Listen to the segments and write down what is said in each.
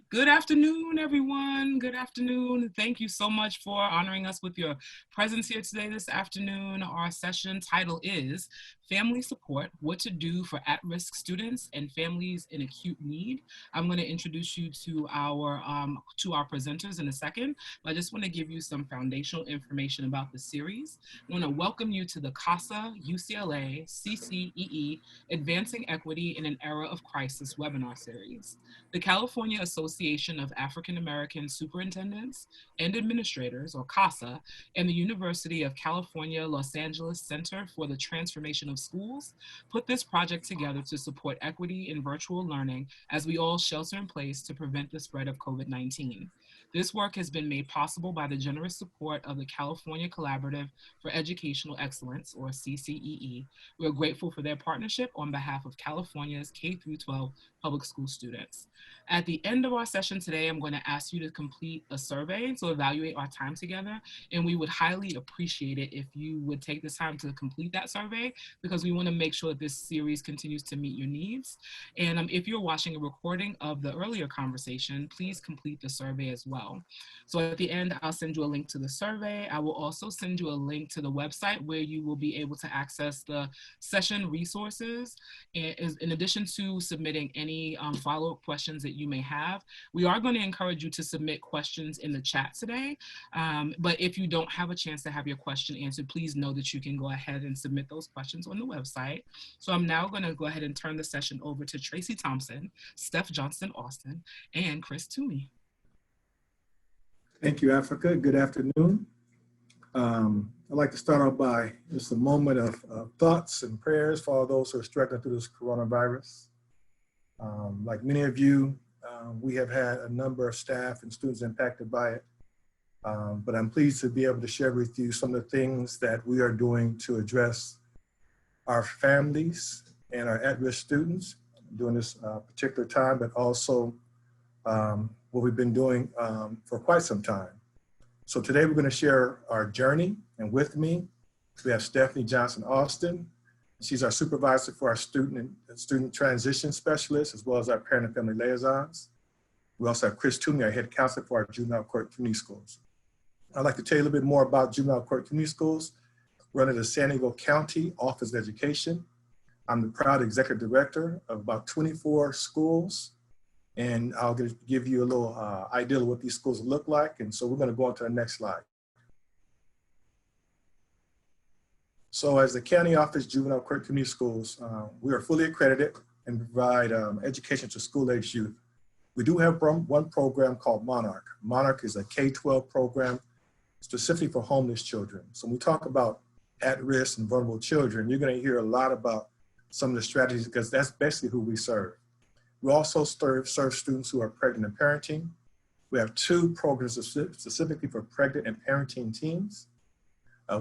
Good afternoon, everyone. Good afternoon. Thank you so much for honoring us with your presence here today this afternoon. Our session title is Family Support, What to Do for At-Risk Students and Families in Acute Need. I'm going to introduce you to our presenters in a second, but I just want to give you some foundational information about the series. I want to welcome you to the CAAASA UCLA CCEE Advancing Equity in an Era of Crisis webinar series. The California Association of African American Superintendents and Administrators, or CAAASA, and the University of California, Los Angeles Center for the Transformation of Schools put this project together to support equity in virtual learning as we all shelter in place to prevent the spread of COVID-19. This work has been made possible by the generous support of the California Collaborative for Educational Excellence, or CCEE. We are grateful for their partnership on behalf of California's K-12 public school students. At the end of our session today, I'm going to ask you to complete a survey to evaluate our time together, and we would highly appreciate it if you would take this time to complete that survey, because we want to make sure that this series continues to meet your needs. And if you're watching a recording of the earlier conversation, please complete the survey as well. So at the end, I'll send you a link to the survey. I will also send you a link to the website where you will be able to access the session resources. And in addition to submitting any follow-up questions that you may have, we are going to encourage you to submit questions in the chat today. But if you don't have a chance to have your question answered, please know that you can go ahead and submit those questions on the website. So I'm now going to go ahead and turn the session over to Tracy Thompson, Steph Johnston Austin, and Chris Toomey. Thank you, Africa. Good afternoon. I'd like to start off by just a moment of thoughts and prayers for all those who are struggling through this coronavirus. Like many of you, we have had a number of staff and students impacted by it, but I'm pleased to be able to share with you some of the things that we are doing to address our families and our at-risk students during this particular time, but also what we've been doing for quite some time. So today we're going to share our journey, and with me, we have Stephanie Johnson Austin. She's our supervisor for our student transition specialist, as well as our parent and family liaisons. We also have Chris Toomey, our head counselor for our juvenile court community schools. I'd like to tell you a little bit more about juvenile court community schools. We're under the San Diego County Office of Education. I'm the proud executive director of about 24 schools. And I'll give you a little idea of what these schools look like. And so we're going to go on to the next slide. So as the County Office Juvenile Court Community Schools, we are fully accredited and provide education to school-age youth. We do have one program called Monarch. Monarch is a K-12 program specifically for homeless children. So when we talk about at-risk and vulnerable children, you're going to hear a lot about some of the strategies, because that's basically who we serve. We also serve students who are pregnant and parenting. We have 2 programs specifically for pregnant and parenting teens.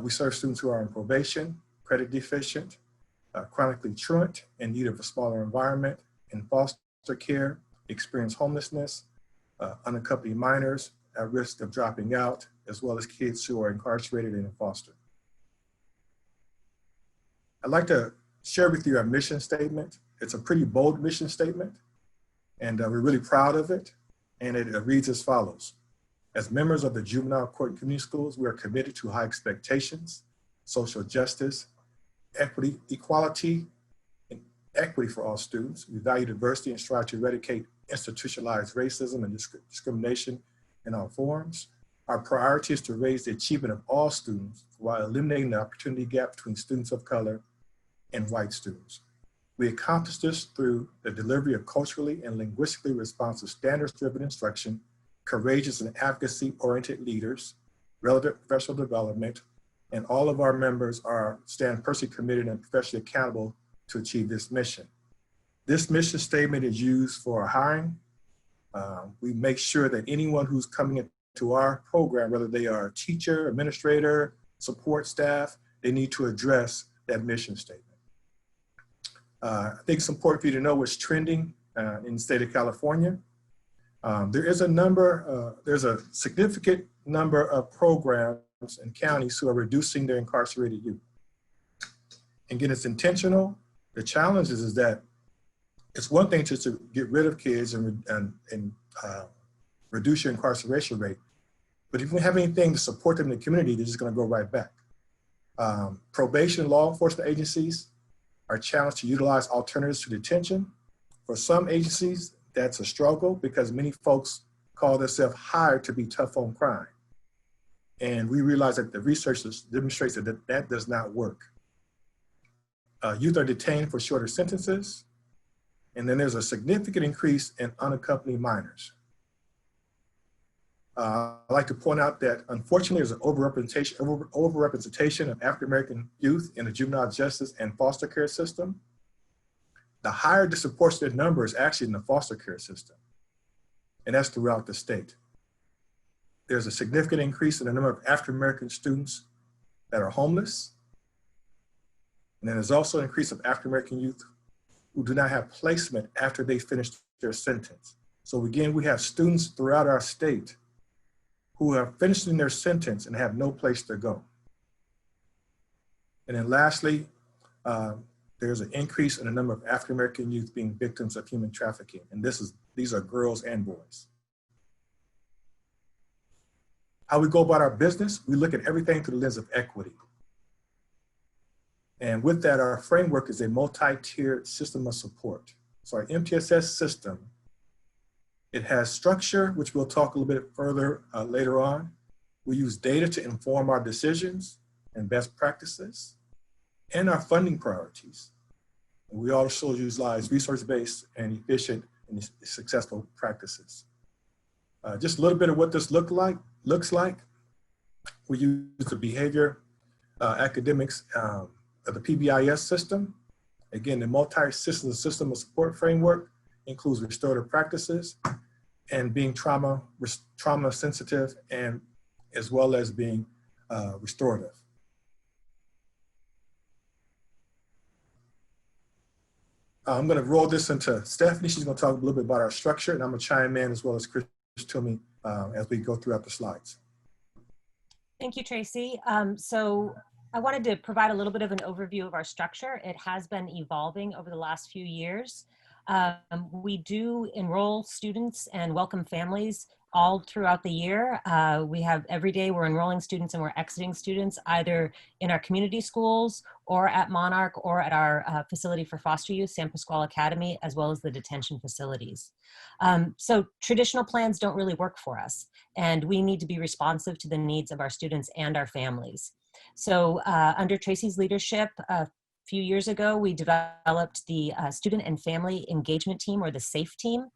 We serve students who are on probation, credit deficient, chronically truant, in need of a smaller environment, in foster care, experience homelessness, unaccompanied minors at risk of dropping out, as well as kids who are incarcerated and in foster. I'd like to share with you our mission statement. It's a pretty bold mission statement, and we're really proud of it. And it reads as follows. As members of the Juvenile Court Community Schools, we are committed to high expectations, social justice, equity, equality, and equity for all students. We value diversity and strive to eradicate institutionalized racism and discrimination in all forms. Our priority is to raise the achievement of all students while eliminating the opportunity gap between students of color and white students. We accomplish this through the delivery of culturally and linguistically responsive standards-driven instruction, courageous and advocacy-oriented leaders, relevant professional development, and all of our members stand personally committed and professionally accountable to achieve this mission. This mission statement is used for our hiring. We make sure that anyone who's coming into our program, whether they are a teacher, administrator, support staff, they need to address that mission statement. I think it's important for you to know what's trending in the state of California. There's a significant number of programs and counties who are reducing their incarcerated youth. And again, it's intentional. The challenge is that it's one thing just to get rid of kids and reduce your incarceration rate. But if you have anything to support them in the community, they're just going to go right back. Probation and law enforcement agencies are challenged to utilize alternatives to detention. For some agencies, that's a struggle because many folks call themselves hired to be tough on crime. And we realize that the research demonstrates that that does not work. Youth are detained for shorter sentences. And then there's a significant increase in unaccompanied minors. I'd like to point out that unfortunately there's an overrepresentation of African-American youth in the juvenile justice and foster care system. The higher disproportionate number is actually in the foster care system, and that's throughout the state. There's a significant increase in the number of African-American students that are homeless. And then there's also an increase of African-American youth who do not have placement after they finish their sentence. So again, we have students throughout our state who are finishing their sentence and have no place to go. And then lastly, there's an increase in the number of African-American youth being victims of human trafficking. And these are girls and boys. How we go about our business, we look at everything through the lens of equity. And with that, our framework is a multi-tiered system of support. So our MTSS system, it has structure, which we'll talk a little bit further later on. We use data to inform our decisions and best practices and our funding priorities. And we also utilize resource-based and efficient and successful practices. Just a little bit of what this looks like. We use the behavior academics of the PBIS system. Again, the multi-system system of support framework includes restorative practices and being trauma sensitive, and as well as being restorative. I'm going to roll this into Stephanie. She's going to talk a little bit about our structure, and I'm going to chime in as well as Chris Toomey as we go throughout the slides. Thank you, Tracy. So I wanted to provide a little bit of an overview of our structure. It has been evolving over the last few years. We do enroll students and welcome families all throughout the year. We have every day we're enrolling students and we're exiting students either in our community schools or at Monarch or at our facility for foster youth, San Pasqual Academy, as well as the detention facilities. So traditional plans don't really work for us, and we need to be responsive to the needs of our students and our families. So under Tracy's leadership, a few years ago, we developed the Student and Family Engagement Team, or the SAFE team.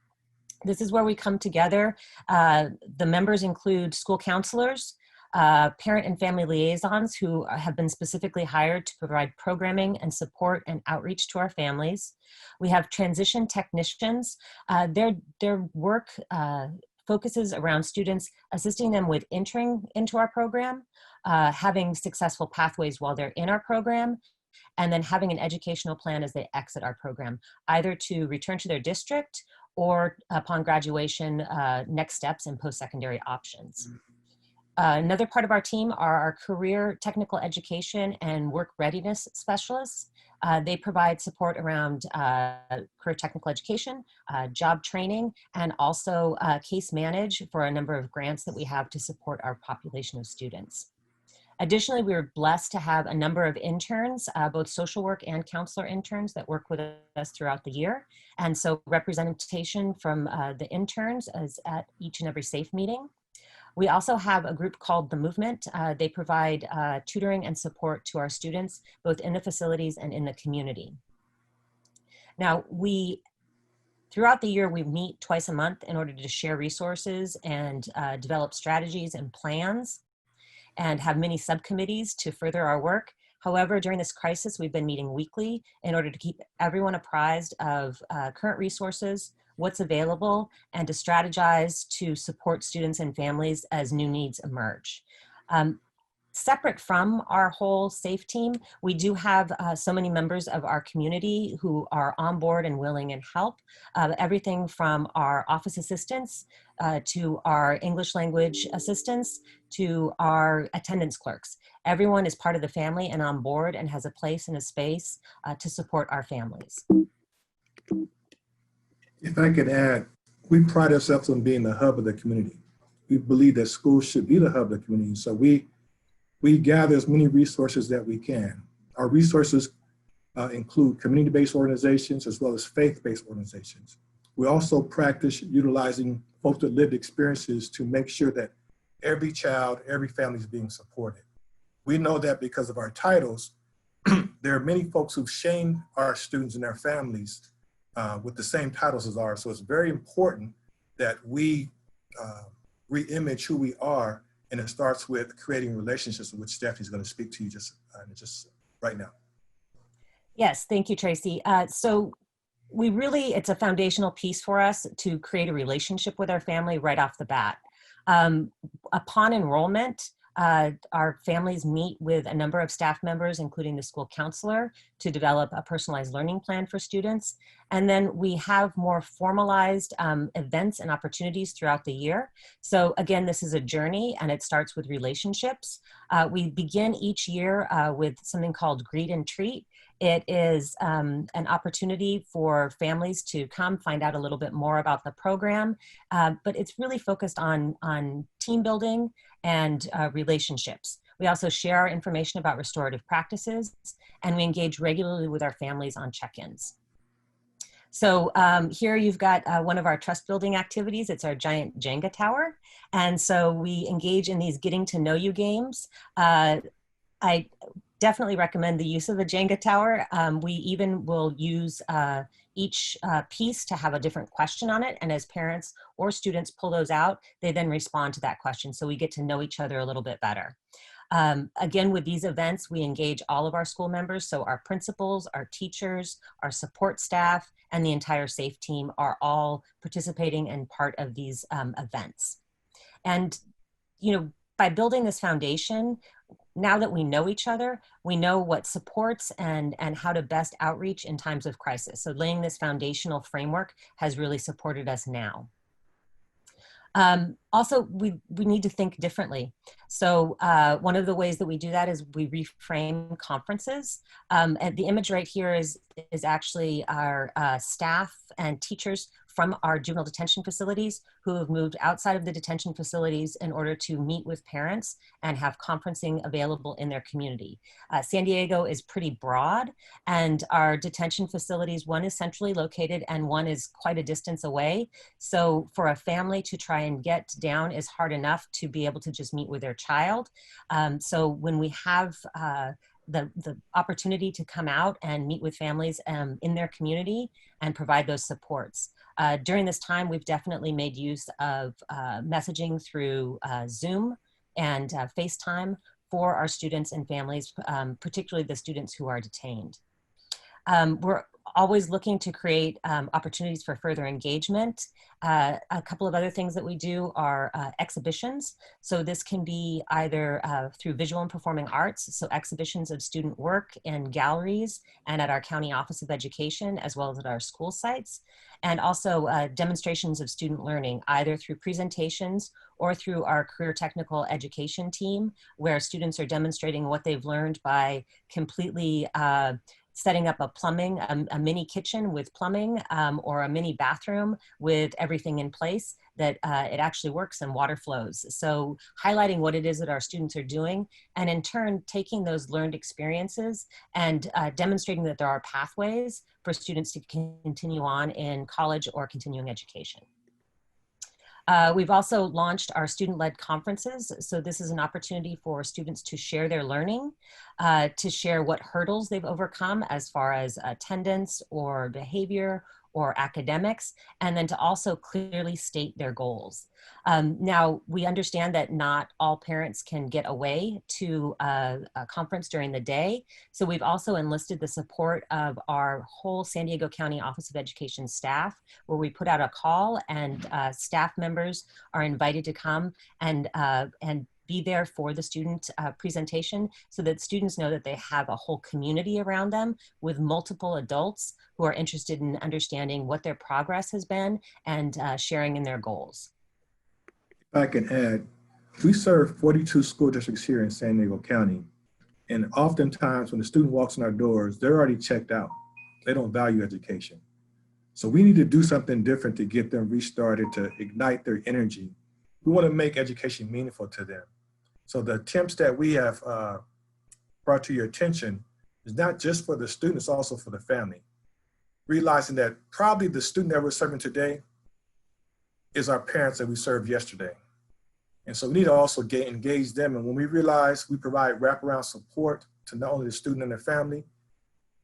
This is where we come together. The members include school counselors, parent and family liaisons who have been specifically hired to provide programming and support and outreach to our families. We have transition technicians. Their work focuses around students, assisting them with entering into our program, having successful pathways while they're in our program, and then having an educational plan as they exit our program, either to return to their district or upon graduation, next steps and post-secondary options. Another part of our team are our career technical education and work readiness specialists. They provide support around career technical education, job training, and also case manage for a number of grants that we have to support our population of students. Additionally, we were blessed to have a number of interns, both social work and counselor interns that work with us throughout the year. And so representation from the interns is at each and every SAFE meeting. We also have a group called The Movement. They provide tutoring and support to our students, both in the facilities and in the community. Now, throughout the year, we meet twice a month in order to share resources and develop strategies and plans, and have many subcommittees to further our work. However, during this crisis, we've been meeting weekly in order to keep everyone apprised of current resources, what's available, and to strategize to support students and families as new needs emerge. Separate from our whole SAFE team, we do have so many members of our community who are on board and willing and help. Everything from our office assistants to our English language assistants to our attendance clerks. Everyone is part of the family and on board and has a place and a space to support our families. If I could add we pride ourselves on being the hub of the community. We believe that schools should be the hub of the community. So we gather as many resources that we can. Our resources include community-based organizations as well as faith-based organizations. We also practice utilizing folks with lived experiences to make sure that every child, every family is being supported. We know that because of our titles, there are many folks who've shamed our students and their families with the same titles as ours. So it's very important that we re-image who we are, and it starts with creating relationships, which Stephanie's going to speak to you just right now. Yes, thank you, Tracy. So it's a foundational piece for us to create a relationship with our family right off the bat. Upon enrollment, our families meet with a number of staff members, including the school counselor, to develop a personalized learning plan for students. And then we have more formalized events and opportunities throughout the year. So again, this is a journey, and it starts with relationships. We begin each year with something called Greet and Treat. It is an opportunity for families to come find out a little bit more about the program, but it's really focused on team building and relationships. We also share our information about restorative practices, and we engage regularly with our families on check-ins. So here you've got one of our trust building activities. It's our giant Jenga tower. And so we engage in these getting to know you games. I definitely recommend the use of the Jenga tower. We even will use each piece to have a different question on it. And as parents or students pull those out, they then respond to that question. So we get to know each other a little bit better. Again, with these events, we engage all of our school members. So our principals, our teachers, our support staff, and the entire SAFE team are all participating and part of these events. And, you know, by building this foundation, now that we know each other, we know what supports and how to best outreach in times of crisis. So laying this foundational framework has really supported us now. Also, we need to think differently. So one of the ways that we do that is we reframe conferences. And the image right here is actually our staff and teachers from our juvenile detention facilities who have moved outside of the detention facilities in order to meet with parents and have conferencing available in their community. San Diego is pretty broad, and our detention facilities, one is centrally located and one is quite a distance away. So for a family to try and get down is hard enough to be able to just meet with their child. So when we have the opportunity to come out and meet with families in their community and provide those supports. During this time, we've definitely made use of messaging through Zoom and FaceTime for our students and families, particularly the students who are detained. We're always looking to create opportunities for further engagement. A couple of other things that we do are exhibitions. So this can be either through visual and performing arts, so exhibitions of student work in galleries and at our County Office of Education, as well as at our school sites, and also demonstrations of student learning, either through presentations or through our career technical education team, where students are demonstrating what they've learned by completely setting up a mini kitchen with plumbing or a mini bathroom with everything in place that it actually works and water flows. So highlighting what it is that our students are doing, and in turn taking those learned experiences and demonstrating that there are pathways for students to continue on in college or continuing education. We've also launched our student-led conferences. So this is an opportunity for students to share their learning, to share what hurdles they've overcome as far as attendance or behavior or academics, and then to also clearly state their goals. Now, we understand that not all parents can get away to a conference during the day, so we've also enlisted the support of our whole San Diego County Office of Education staff, where we put out a call and staff members are invited to come and be there for the student presentation, so that students know that they have a whole community around them with multiple adults who are interested in understanding what their progress has been and sharing in their goals. If I can add, we serve 42 school districts here in San Diego County, and oftentimes when the student walks in our doors, they're already checked out. They don't value education. So we need to do something different to get them restarted, to ignite their energy. We want to make education meaningful to them. So the attempts that we have brought to your attention is not just for the students, also for the family. Realizing that probably the student that we're serving today is our parents that we served yesterday. And so we need to also engage them. And when we realize we provide wraparound support to not only the student and their family,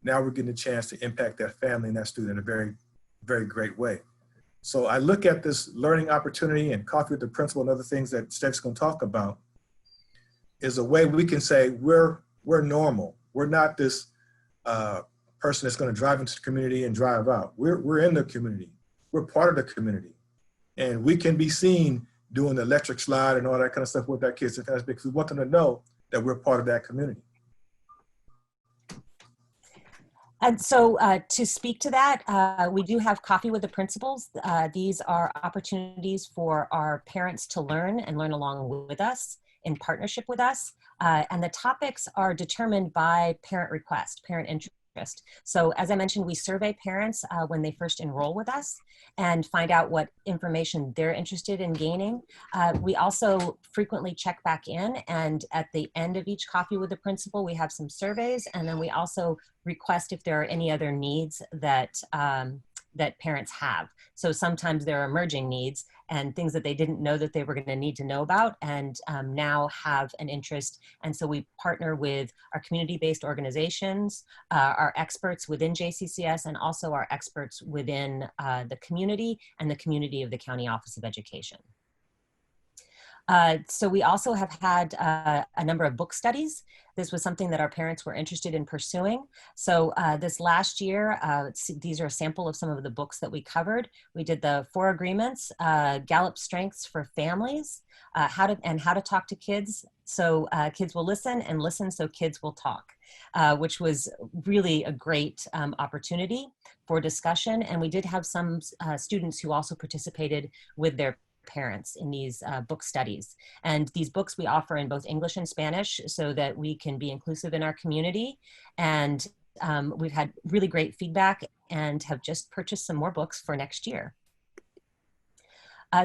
now we're getting a chance to impact that family and that student in a very, very great way. So I look at this learning opportunity and Coffee with the Principal and other things that Steph's going to talk about is a way we can say we're normal. We're not this person that's going to drive into the community and drive out. We're in the community. We're part of the community. And we can be seen doing the electric slide and all that kind of stuff with our kids because we want them to know that we're part of that community. And so to speak to that, we do have Coffee with the Principals. These are opportunities for our parents to learn and learn along with us in partnership with us. And the topics are determined by parent request, parent interest. So as I mentioned, we survey parents when they first enroll with us and find out what information they're interested in gaining. We also frequently check back in, and at the end of each Coffee with the Principal, we have some surveys, and then we also request if there are any other needs that that parents have. So sometimes there are emerging needs and things that they didn't know that they were going to need to know about and now have an interest. And so we partner with our community-based organizations, our experts within JCCS, and also our experts within the community and the community of the County Office of Education. So we also have had a number of book studies. This was something that our parents were interested in pursuing. So this last year, these are a sample of some of the books that we covered. We did the 4 Agreements, Gallup Strengths for Families, how to talk to kids so kids will listen, and listen so kids will talk, which was really a great opportunity for discussion. And we did have some students who also participated with their parents in these book studies. And these books we offer in both English and Spanish so that we can be inclusive in our community. And we've had really great feedback and have just purchased some more books for next year.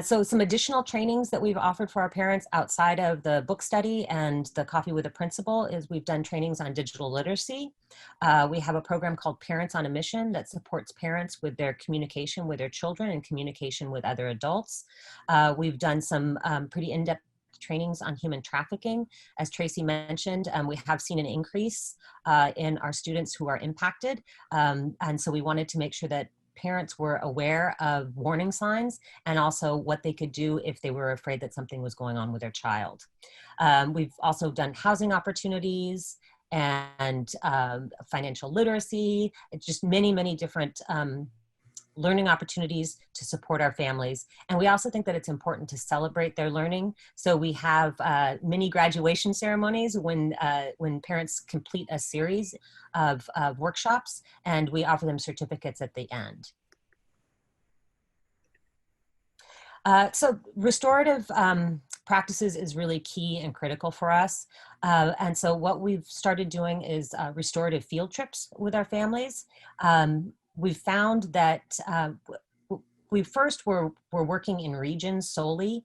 So some additional trainings that we've offered for our parents outside of the book study and the Coffee with a Principal is we've done trainings on digital literacy. We have a program called Parents on a Mission that supports parents with their communication with their children and communication with other adults. We've done some pretty in-depth trainings on human trafficking. As Tracy mentioned, we have seen an increase in our students who are impacted. And so we wanted to make sure that parents were aware of warning signs and also what they could do if they were afraid that something was going on with their child. We've also done housing opportunities and financial literacy, just many, many different learning opportunities to support our families. And we also think that it's important to celebrate their learning. So we have mini graduation ceremonies when parents complete a series of workshops, and we offer them certificates at the end. So restorative practices is really key and critical for us. And so what we've started doing is restorative field trips with our families. We've found that we first were working in regions solely.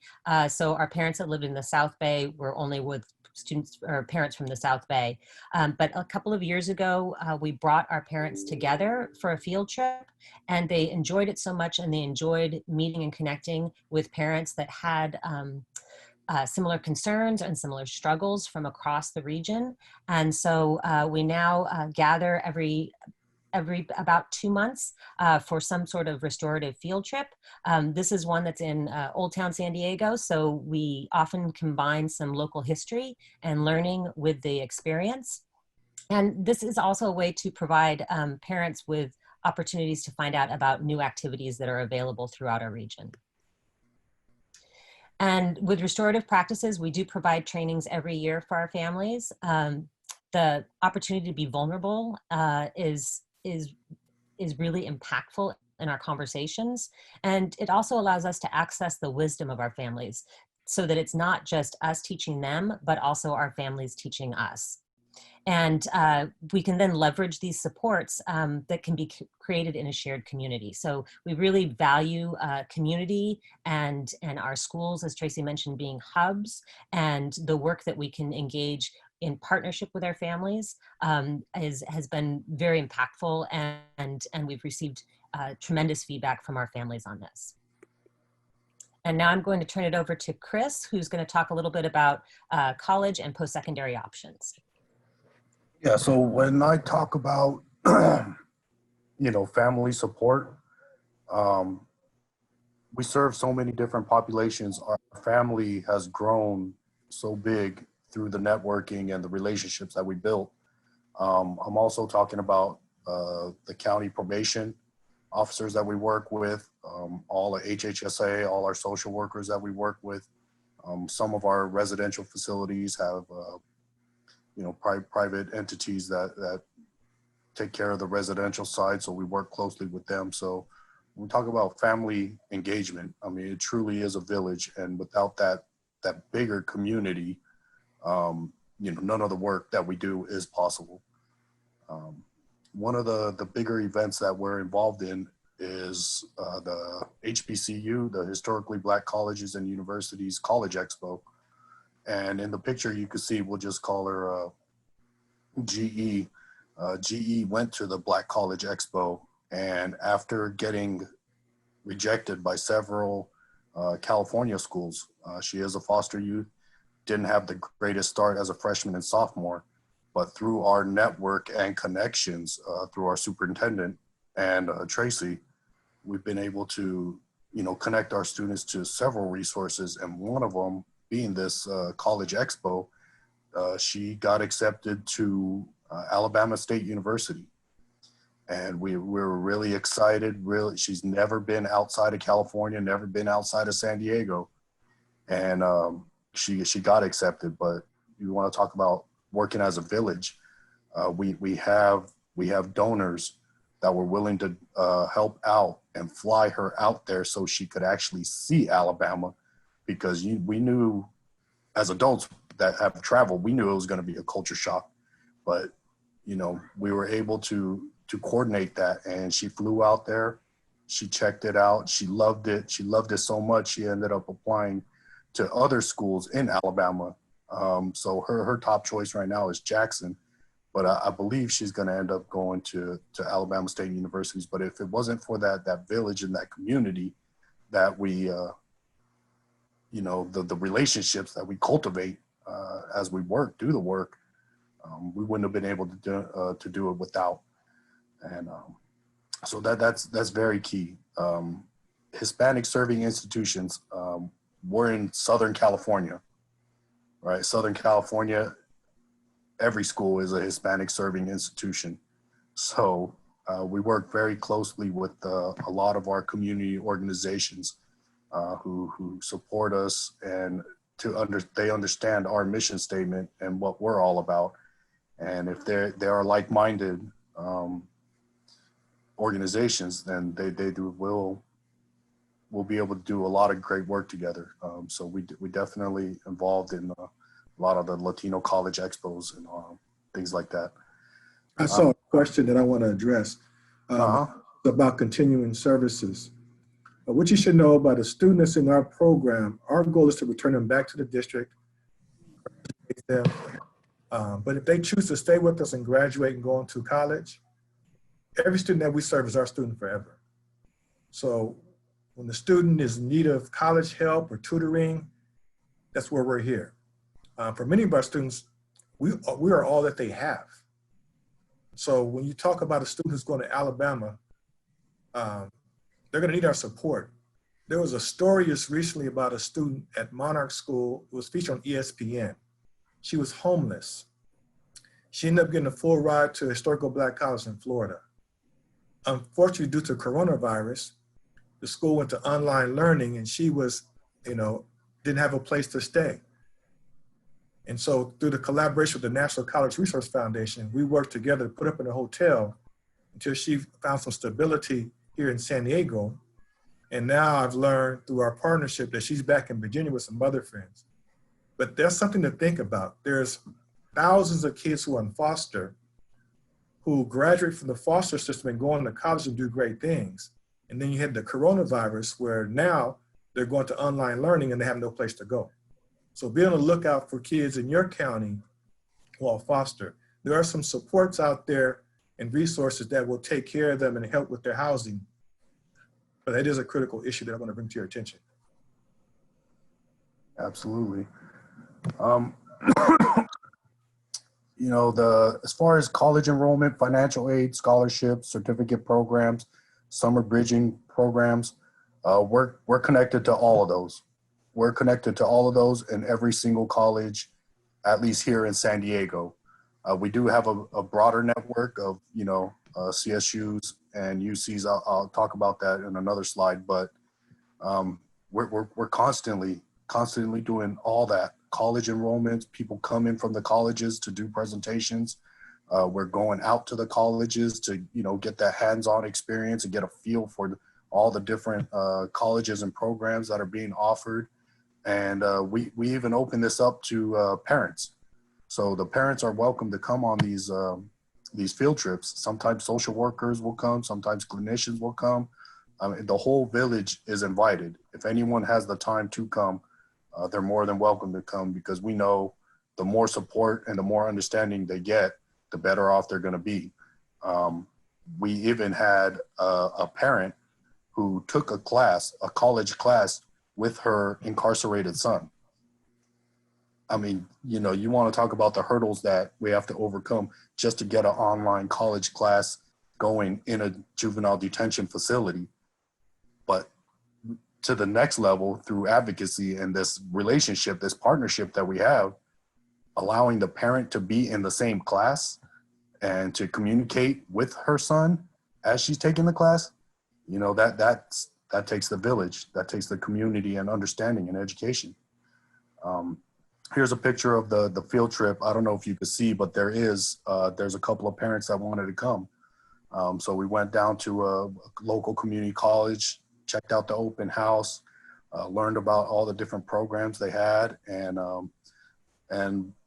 So our parents that lived in the South Bay were only with students or parents from the South Bay. But a couple of years ago, we brought our parents together for a field trip, and they enjoyed it so much, and they enjoyed meeting and connecting with parents that had similar concerns and similar struggles from across the region. And so we now gather every about 2 months for some sort of restorative field trip. This is one that's in Old Town San Diego, so we often combine some local history and learning with the experience. And this is also a way to provide parents with opportunities to find out about new activities that are available throughout our region. And with restorative practices, we do provide trainings every year for our families. The opportunity to be vulnerable is really impactful in our conversations. And it also allows us to access the wisdom of our families so that it's not just us teaching them, but also our families teaching us. And we can then leverage these supports that can be created in a shared community. So we really value community and our schools, as Tracy mentioned, being hubs, and the work that we can engage in partnership with our families has been very impactful, and we've received tremendous feedback from our families on this. And now I'm going to turn it over to Chris, who's going to talk a little bit about college and post-secondary options. Yeah, so when I talk about, you know, family support, we serve so many different populations. Our family has grown so big through the networking and the relationships that we built. I'm also talking about the county probation officers that we work with, all the HHSA, all our social workers that we work with. Some of our residential facilities have, you know, private entities that take care of the residential side, so we work closely with them. So when we talk about family engagement, I mean, it truly is a village, and without that bigger community, you know, none of the work that we do is possible. One of the bigger events that we're involved in is the HBCU, the Historically Black Colleges and Universities College Expo. And in the picture you can see, we'll just call her GE. GE went to the Black College Expo, and after getting rejected by several California schools, she is a foster youth, didn't have the greatest start as a freshman and sophomore, but through our network and connections, through our superintendent and Tracy, we've been able to, you know, connect our students to several resources, and one of them being this College Expo. She got accepted to Alabama State University, and we're really excited. Really, she's never been outside of California, never been outside of San Diego, and she got accepted. But you want to talk about working as a village? We have donors that were willing to help out and fly her out there so she could actually see Alabama, because we knew as adults that have traveled, we knew it was going to be a culture shock. But, you know, we were able to coordinate that, and she flew out there. She checked it out. She loved it. She loved it so much, she ended up applying to other schools in Alabama. So her top choice right now is Jackson, but I believe she's going to end up going to Alabama State Universities. But if it wasn't for that village and that community that we, you know, the relationships that we cultivate as we do the work, we wouldn't have been able to do it without. And so that's very key. Hispanic serving institutions, we're in Southern California, right? Southern California, every school is a Hispanic serving institution. So we work very closely with a lot of our community organizations who support us, and they understand our mission statement and what we're all about. And if they are like-minded organizations, then we'll be able to do a lot of great work together. So we definitely involved in a lot of the Latino college expos and things like that. I saw a question that I want to address about continuing services. What you should know about the students in our program, our goal is to return them back to the district. But if they choose to stay with us and graduate and go on to college, every student that we serve is our student forever. So when the student is in need of college help or tutoring, that's where we're here. For many of our students, we are all that they have. So when you talk about a student who's going to Alabama, they're going to need our support. There was a story just recently about a student at Monarch School. It was featured on ESPN. She was homeless. She ended up getting a full ride to a historical Black college in Florida. Unfortunately, due to coronavirus, the school went to online learning, and she was, didn't have a place to stay. And so through the collaboration with the National College Resource Foundation, we worked together to put up in a hotel until she found some stability here in San Diego. And now I've learned through our partnership that she's back in Virginia with some other friends. But there's something to think about. There's thousands of kids who are in foster, who graduate from the foster system and go on to college and do great things. And then you had the coronavirus where now they're going to online learning and they have no place to go. So be on the lookout for kids in your county who are foster. There are some supports out there and resources that will take care of them and help with their housing. But that is a critical issue that I want to bring to your attention. Absolutely. You know, as far as college enrollment, financial aid, scholarships, certificate programs, summer bridging programs, we're connected to all of those. We're connected to all of those in every single college, at least here in San Diego. We do have a broader network of, you know, CSUs and UCs. I'll talk about that in another slide, but we're constantly doing all that. College enrollments, people come in from the colleges to do presentations. We're going out to the colleges to, you know, get that hands-on experience and get a feel for all the different colleges and programs that are being offered. And we even open this up to parents. So the parents are welcome to come on these field trips. Sometimes social workers will come, sometimes clinicians will come. The whole village is invited. If anyone has the time to come, they're more than welcome to come, because we know the more support and the more understanding they get, the better off they're going to be. We even had a parent who took a college class with her incarcerated son. I mean, you know, you want to talk about the hurdles that we have to overcome just to get an online college class going in a juvenile detention facility. But to the next level through advocacy and this relationship, this partnership that we have, allowing the parent to be in the same class and to communicate with her son as she's taking the class, you know, that takes the village, that takes the community and understanding and education. Here's a picture of the field trip. I don't know if you could see, but there's a couple of parents that wanted to come. So we went down to a local community college, checked out the open house, learned about all the different programs they had. And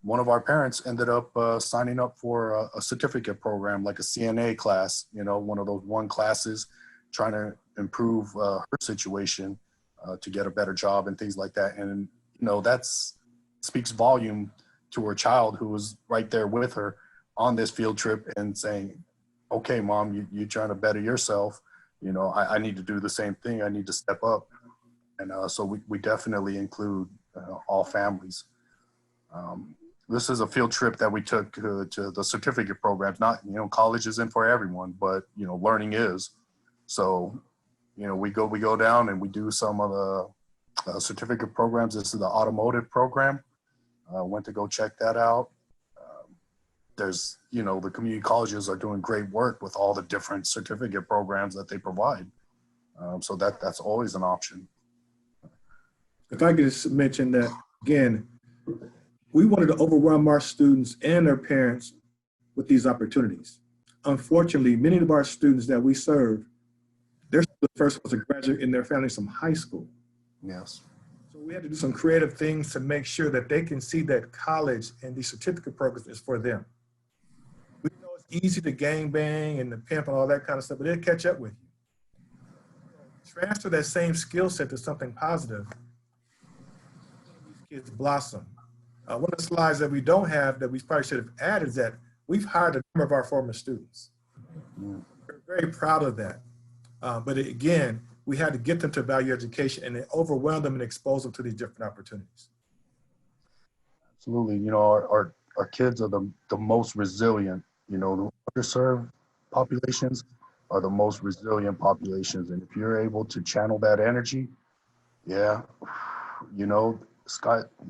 one of our parents ended up signing up for a certificate program, like a CNA class, you know, one of those one classes, trying to improve her situation to get a better job and things like that. And, you know, that's speaks volume to her child who was right there with her on this field trip and saying, okay, mom, you're trying to better yourself. You know, I need to do the same thing. I need to step up. And so we definitely include all families. This is a field trip that we took to the certificate programs. Not, you know, college isn't for everyone, but, you know, learning is. So, you know, we go down and we do some of the certificate programs. This is the automotive program. Went to go check that out. There's, you know, the community colleges are doing great work with all the different certificate programs that they provide. So that's always an option. If I could just mention that, again, we wanted to overwhelm our students and their parents with these opportunities. Unfortunately, many of our students that we serve, they're the first ones to graduate in their families from high school. Yes. So we had to do some creative things to make sure that they can see that college and these certificate programs is for them. We know it's easy to gangbang and the pimp and all that kind of stuff, but it'll catch up with you. Transfer that same skill set to something positive. These kids blossom. One of the slides that we don't have that we probably should have added is that we've hired a number of our former students. We're very proud of that. But again, we had to get them to value education and overwhelm them and expose them to these different opportunities. Absolutely. You know, our kids are the most resilient. You know, the underserved populations are the most resilient populations. And if you're able to channel that energy, yeah, you know,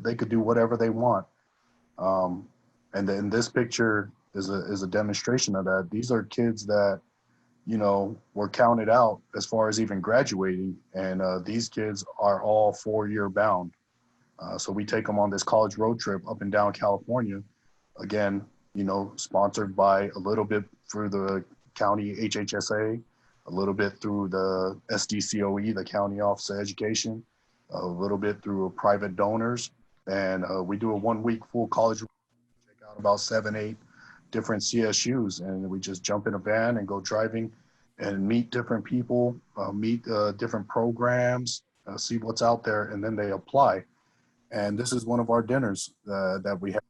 they could do whatever they want. And then this picture is a demonstration of that. These are kids that, you know, were counted out as far as even graduating. And these kids are all 4-year bound. So we take them on this college road trip up and down California. Again, you know, sponsored by a little bit through the county HHSA, a little bit through the SDCOE, the County Office of Education, a little bit through private donors. And we do a 1-week full college, check out about 7, 8 different CSUs, and we just jump in a van and go driving and meet different people, meet different programs, see what's out there, and then they apply. And this is one of our dinners that we have.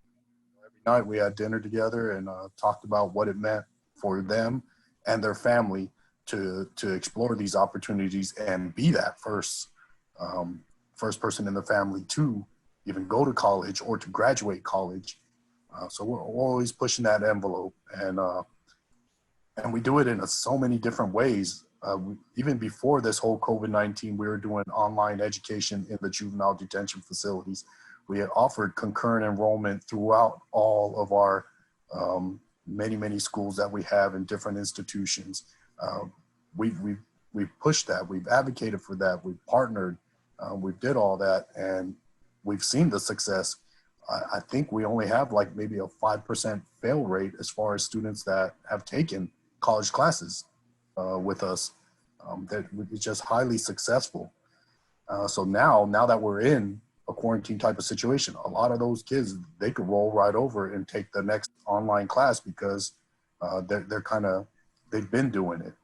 Every night we had dinner together and talked about what it meant for them and their family to explore these opportunities and be that first person in the family to even go to college or to graduate college. So we're always pushing that envelope, and we do it in so many different ways. Even before this whole COVID-19, we were doing online education in the juvenile detention facilities. We had offered concurrent enrollment throughout all of our many schools that we have in different institutions. We've pushed that. We've advocated for that. We've partnered. We did all that, and we've seen the success. I think we only have like maybe a 5% fail rate as far as students that have taken college classes with us. That it's just highly successful. So now that we're in a quarantine type of situation, a lot of those kids, they could roll right over and take the next online class because they've been doing it.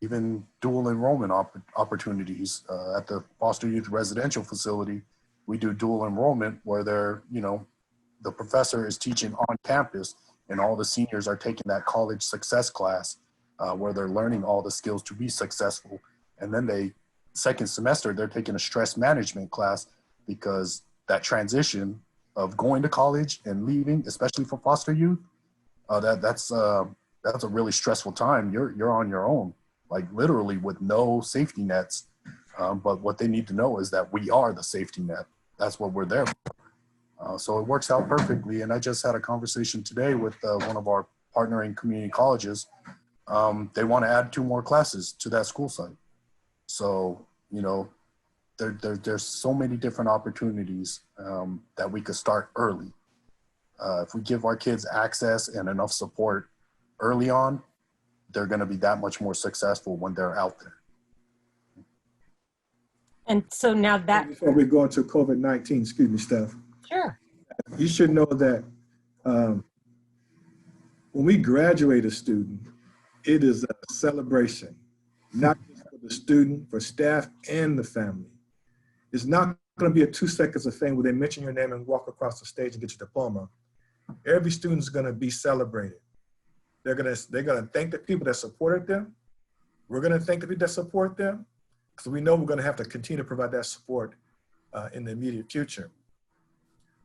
Even dual enrollment opportunities at the foster youth residential facility, we do dual enrollment where the professor is teaching on campus and all the seniors are taking that college success class where they're learning all the skills to be successful. And then second semester, they're taking a stress management class because that transition of going to college and leaving, especially for foster youth, that's a really stressful time. You're on your own, like literally with no safety nets. But what they need to know is that we are the safety net. That's what we're there for. So it works out perfectly. And I just had a conversation today with one of our partnering community colleges. They want to add 2 more classes to that school site. So, there's so many different opportunities that we could start early. If we give our kids access and enough support early on, they're going to be that much more successful when they're out there. And so now that... Before we go into COVID-19, excuse me, Steph. Sure. You should know that when we graduate a student, it is a celebration, not just for the student, for staff and the family. It's not going to be a 2 seconds of fame where they mention your name and walk across the stage and get your diploma. Every student is going to be celebrated. They're going to thank the people that supported them. We're going to thank the people that support them, because we know we're going to have to continue to provide that support in the immediate future.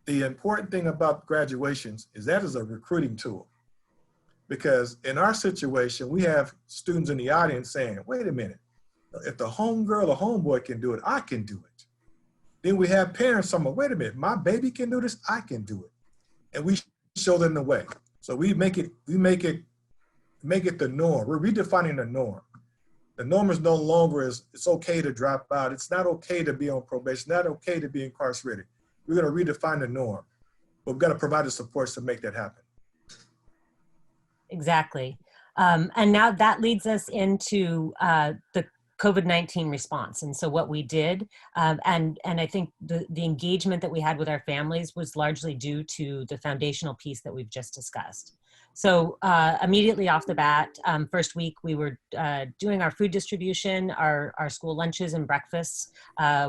The important thing about graduations is that is a recruiting tool. Because in our situation, we have students in the audience saying, wait a minute, if the homegirl or homeboy can do it, I can do it. Then we have parents saying, wait a minute, my baby can do this, I can do it. And we show them the way. So we make it the norm. We're redefining the norm. The norm is no longer it's okay to drop out. It's not okay to be on probation. It's not okay to be incarcerated. We're going to redefine the norm, but we've got to provide the supports to make that happen. Exactly. And now that leads us into the COVID-19 response. And so what we did, and I think the engagement that we had with our families was largely due to the foundational piece that we've just discussed. So immediately off the bat, first week, we were doing our food distribution, our school lunches and breakfasts.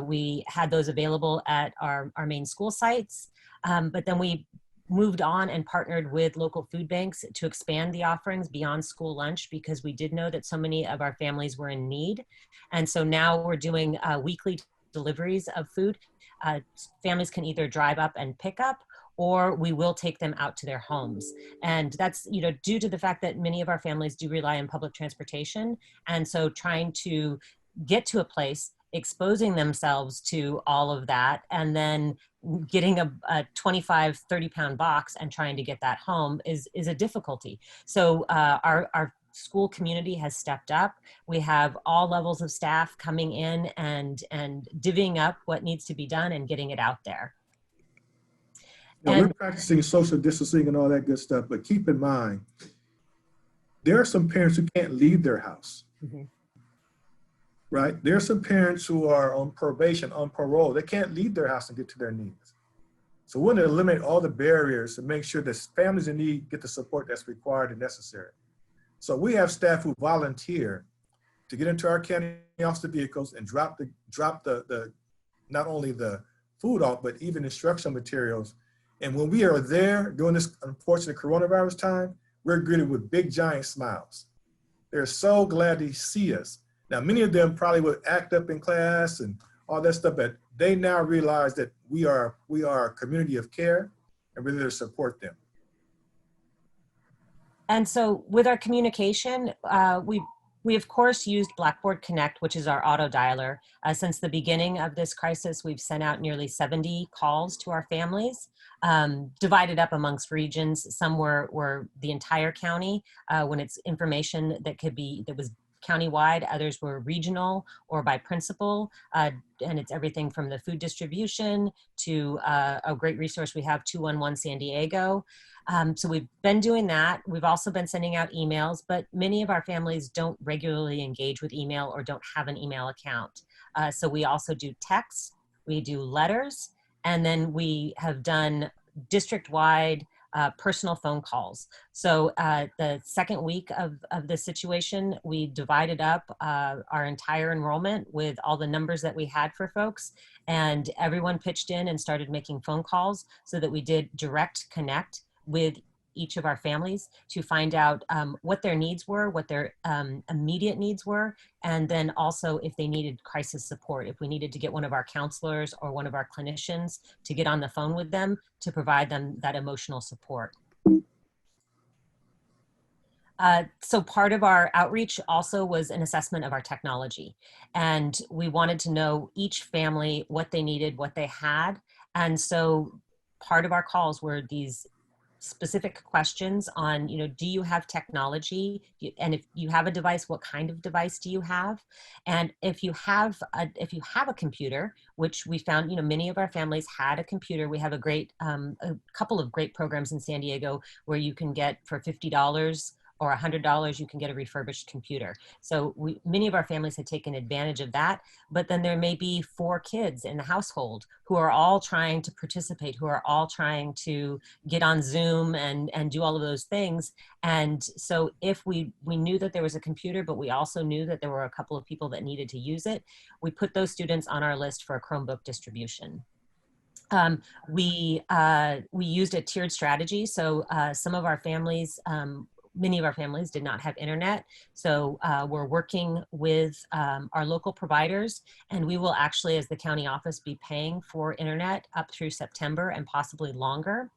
We had those available at our main school sites, but then we moved on and partnered with local food banks to expand the offerings beyond school lunch, because we did know that so many of our families were in need. And so now we're doing weekly deliveries of food. Families can either drive up and pick up, or we will take them out to their homes. And that's, due to the fact that many of our families do rely on public transportation. And so trying to get to a place, exposing themselves to all of that, and then getting a 25, 30-pound box and trying to get that home is a difficulty. So our school community has stepped up. We have all levels of staff coming in and divvying up what needs to be done and getting it out there. Now, we're practicing social distancing and all that good stuff, but keep in mind, there are some parents who can't leave their house. Mm-hmm. Right? There are some parents who are on probation, on parole. They can't leave their house and get to their needs. So we want to eliminate all the barriers to make sure that families in need get the support that's required and necessary. So we have staff who volunteer to get into our county officer vehicles and drop the not only the food off, but even instructional materials. And when we are there during this unfortunate coronavirus time, we're greeted with big, giant smiles. They're so glad to see us. Now, many of them probably would act up in class and all that stuff, but they now realize that we are a community of care and we're there to support them. And so with our communication, we of course used Blackboard Connect, which is our auto dialer. Since the beginning of this crisis, we've sent out nearly 70 calls to our families, divided up amongst regions. Some were the entire county when it's information that was countywide. Others were regional or by principal. And it's everything from the food distribution to a great resource we have, 211 San Diego. So we've been doing that. We've also been sending out emails, but many of our families don't regularly engage with email or don't have an email account. So we also do texts, we do letters, and then we have done district-wide personal phone calls. So the second week of the situation, we divided up our entire enrollment with all the numbers that we had for folks, and everyone pitched in and started making phone calls so that we did direct connect with each of our families to find out what their needs were, what their immediate needs were, and then also if they needed crisis support, if we needed to get one of our counselors or one of our clinicians to get on the phone with them to provide them that emotional support. So part of our outreach also was an assessment of our technology. And we wanted to know each family, what they needed, what they had. And so part of our calls were these specific questions on, do you have technology? And if you have a device, what kind of device do you have? And if you have a computer, which we found, many of our families had a computer. We have a couple of great programs in San Diego where you can get for $50 or $100, you can get a refurbished computer. So many of our families had taken advantage of that, but then there may be 4 kids in the household who are all trying to participate, who are all trying to get on Zoom and do all of those things. And so if we knew that there was a computer, but we also knew that there were a couple of people that needed to use it, we put those students on our list for a Chromebook distribution. We used a tiered strategy. So some of our families, many of our families did not have internet. So we're working with our local providers, and we will actually, as the county office, be paying for internet up through September and possibly longer.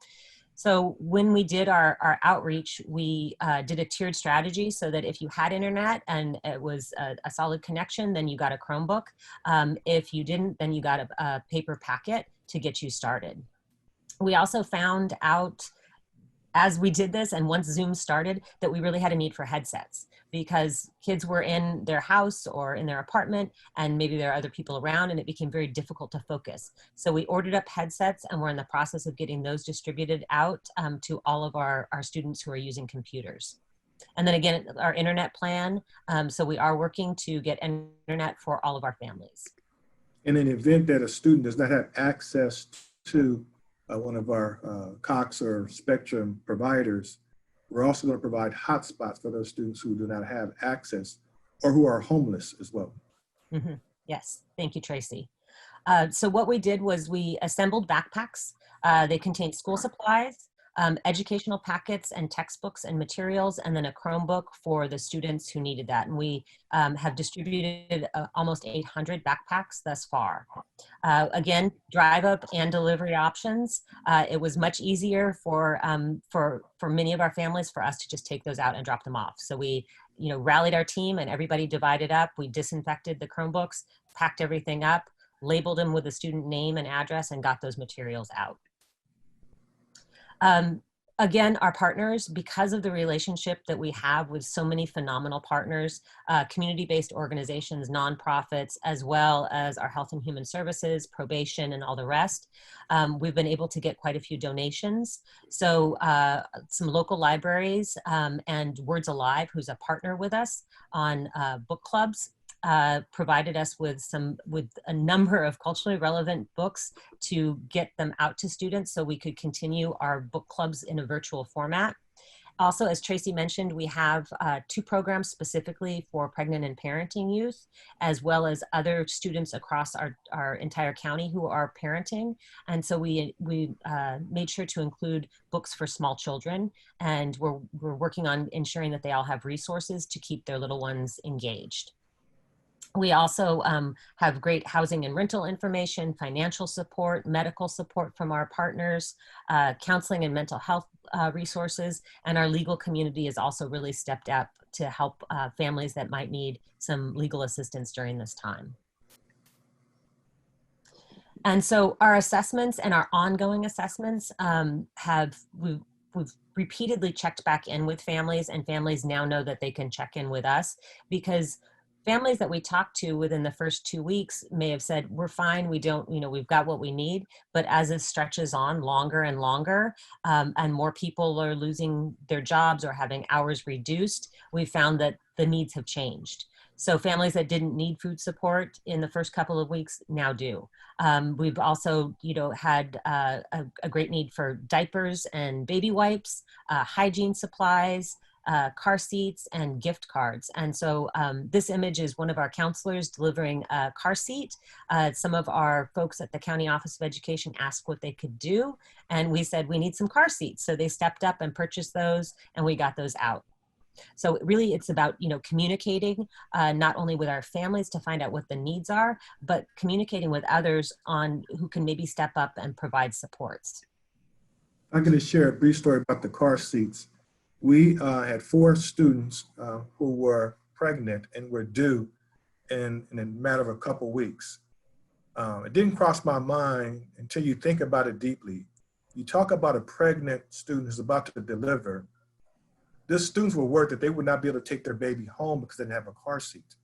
So when we did our outreach, we did a tiered strategy so that if you had internet and it was a solid connection, then you got a Chromebook. If you didn't, then you got a paper packet to get you started. We also found out as we did this, and once Zoom started, that we really had a need for headsets because kids were in their house or in their apartment and maybe there are other people around, and it became very difficult to focus. So we ordered up headsets, and we're in the process of getting those distributed out to all of our students who are using computers. And then again, our internet plan. So we are working to get internet for all of our families. In an event that a student does not have access to one of our Cox or Spectrum providers, we're also going to provide hotspots for those students who do not have access or who are homeless as well. Mm-hmm. Yes, thank you, Tracy. So what we did was we assembled backpacks. They contained school supplies, educational packets and textbooks and materials, and then a Chromebook for the students who needed that. And we have distributed almost 800 backpacks thus far. Again, drive up and delivery options. It was much easier for many of our families for us to just take those out and drop them off. So we rallied our team and everybody divided up. We disinfected the Chromebooks, packed everything up, labeled them with the student name and address, and got those materials out. Again, our partners, because of the relationship that we have with so many phenomenal partners, community-based organizations, nonprofits, as well as our health and human services, probation, and all the rest, we've been able to get quite a few donations. So some local libraries and Words Alive, who's a partner with us on book clubs, provided us with a number of culturally relevant books to get them out to students so we could continue our book clubs in a virtual format. Also, as Tracy mentioned, we have 2 programs specifically for pregnant and parenting youth, as well as other students across our entire county who are parenting. And so we made sure to include books for small children, and we're working on ensuring that they all have resources to keep their little ones engaged. We also have great housing and rental information, financial support, medical support from our partners, counseling and mental health resources, and our legal community has also really stepped up to help families that might need some legal assistance during this time. And so our assessments and our ongoing assessments we've repeatedly checked back in with families, and families now know that they can check in with us, because families that we talked to within the first 2 weeks may have said, we're fine, we don't, we've got what we need. But as it stretches on longer and longer, and more people are losing their jobs or having hours reduced, we found that the needs have changed. So families that didn't need food support in the first couple of weeks now do. We've also, had a great need for diapers and baby wipes, hygiene supplies, car seats, and gift cards. And so this image is one of our counselors delivering a car seat. Some of our folks at the County Office of Education asked what they could do, and we said, we need some car seats. So they stepped up and purchased those, and we got those out. So really it's about, communicating not only with our families to find out what the needs are, but communicating with others on who can maybe step up and provide supports. I'm going to share a brief story about the car seats. We had 4 students who were pregnant and were due in a matter of a couple weeks. It didn't cross my mind until you think about it deeply. You talk about a pregnant student who's about to deliver. These students were worried that they would not be able to take their baby home because they didn't have a car seat.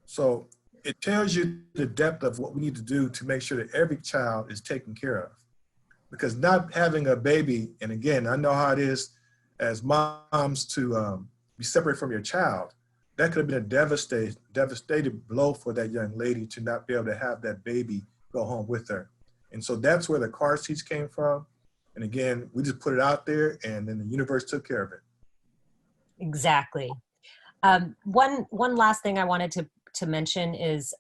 So it tells you the depth of what we need to do to make sure that every child is taken care of. Because not having a baby, and again, I know how it is as moms to be separated from your child, that could have been a devastating blow for that young lady to not be able to have that baby go home with her. And so that's where the car seats came from. And again, we just put it out there, and then the universe took care of it. Exactly. One last thing I wanted to mention is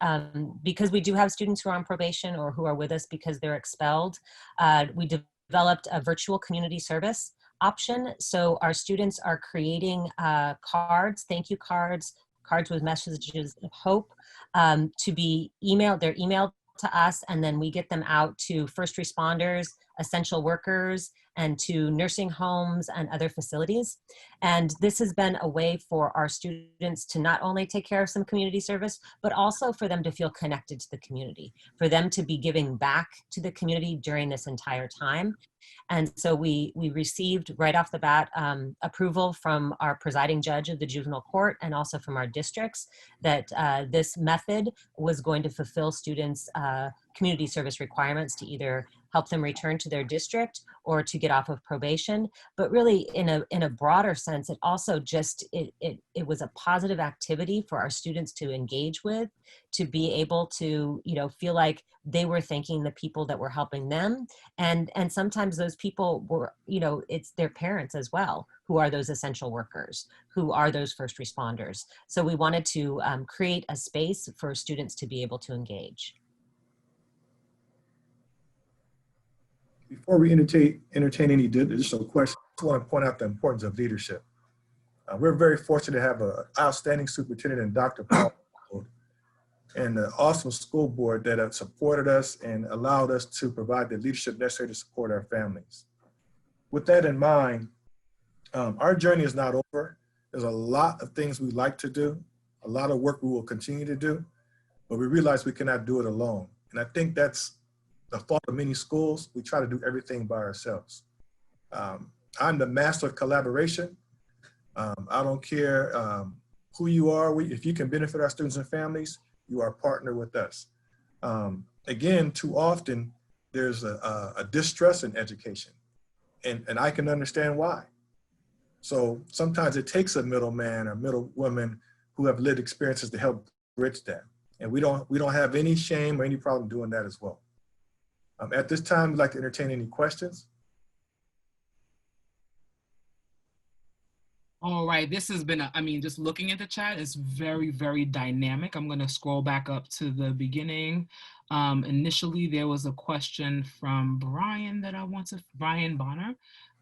because we do have students who are on probation or who are with us because they're expelled, we developed a virtual community service option. So our students are creating cards, thank you cards with messages of hope to be emailed. They're emailed to us, and then we get them out to first responders, essential workers, and to nursing homes and other facilities. And this has been a way for our students to not only take care of some community service, but also for them to feel connected to the community, for them to be giving back to the community during this entire time. And so we received right off the bat approval from our presiding judge of the juvenile court and also from our districts that this method was going to fulfill students' community service requirements to either help them return to their district or to get off of probation. But really in a broader sense, it also just, it was a positive activity for our students to engage with, to be able to, feel like they were thanking the people that were helping them. And sometimes those people were, it's their parents as well, who are those essential workers, who are those first responders. So we wanted to create a space for students to be able to engage. Before we entertain any additional questions, I just want to point out the importance of leadership. We're very fortunate to have an outstanding superintendent, Dr. Paul, and an awesome school board that have supported us and allowed us to provide the leadership necessary to support our families. With that in mind, our journey is not over. There's a lot of things we like to do, a lot of work we will continue to do, but we realize we cannot do it alone. And I think that's the fault of many schools. We try to do everything by ourselves. I'm the master of collaboration. I don't care who you are. If you can benefit our students and families, you are a partner with us. Again, too often, there's a distrust in education, and I can understand why. So sometimes it takes a middleman or middle woman who have lived experiences to help bridge that. And we don't have any shame or any problem doing that as well. At this time, we'd like to entertain any questions. All right, this has been, just looking at the chat, it's very, very dynamic. I'm gonna scroll back up to the beginning. Initially, there was a question from Brian Bonner